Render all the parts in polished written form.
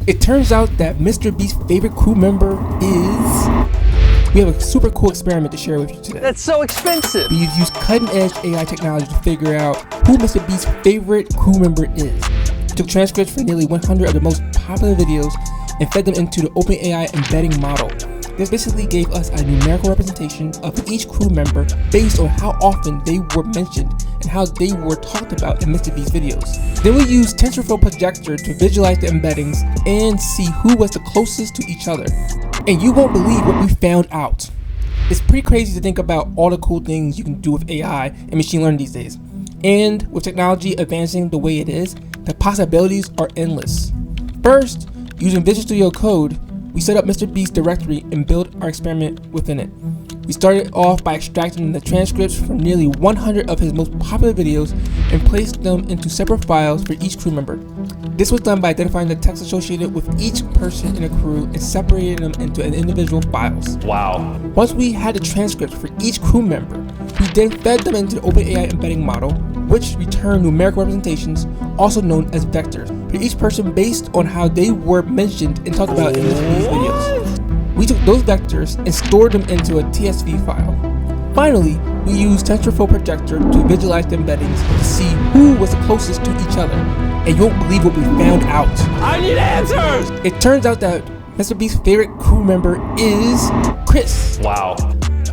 It turns out that Mr. Beast's favorite crew member is... We have a super cool experiment to share with you today. That's so expensive! We've used cutting-edge AI technology to figure out who Mr. Beast's favorite crew member is. We took transcripts for nearly 100 of the most popular videos and fed them into the OpenAI embedding model. This basically gave us a numerical representation of each crew member based on how often they were mentioned and how they were talked about in Mr. Beast's videos. Then we used TensorFlow Projector to visualize the embeddings and see who was the closest to each other. And you won't believe what we found out. It's pretty crazy to think about all the cool things you can do with AI and machine learning these days. And with technology advancing the way it is, the possibilities are endless. First, using Visual Studio Code, we set up Mr. Beast's directory and built our experiment within it. We started off by extracting the transcripts from nearly 100 of his most popular videos and placed them into separate files for each crew member. This was done by identifying the text associated with each person in a crew and separating them into individual files. Wow. Once we had the transcripts for each crew member, we then fed them into the OpenAI embedding model, which returned numerical representations, also known as vectors, for each person based on how they were mentioned and talked about in these videos. We took those vectors and stored them into a TSV file. Finally, we used TensorFlow Projector to visualize the embeddings to see who was the closest to each other. And you won't believe what we found out. I need answers! It turns out that Mr. Beast's favorite crew member is Chris. Wow.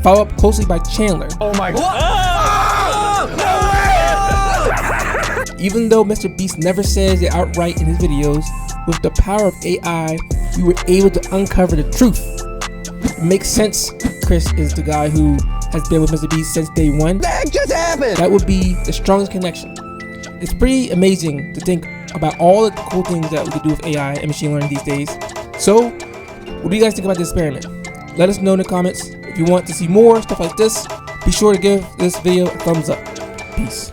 Followed up closely by Chandler. Oh my god. No way! Even though Mr. Beast never says it outright in his videos, with the power of AI, we were able to uncover the truth. It makes sense. Chris is the guy who has been with Mr. Beast since day one. That just happened! That would be the strongest connection. It's pretty amazing to think about all the cool things that we could do with AI and machine learning these days. So, what do you guys think about this experiment? Let us know in the comments. If you want to see more stuff like this, be sure to give this video a thumbs up. Peace.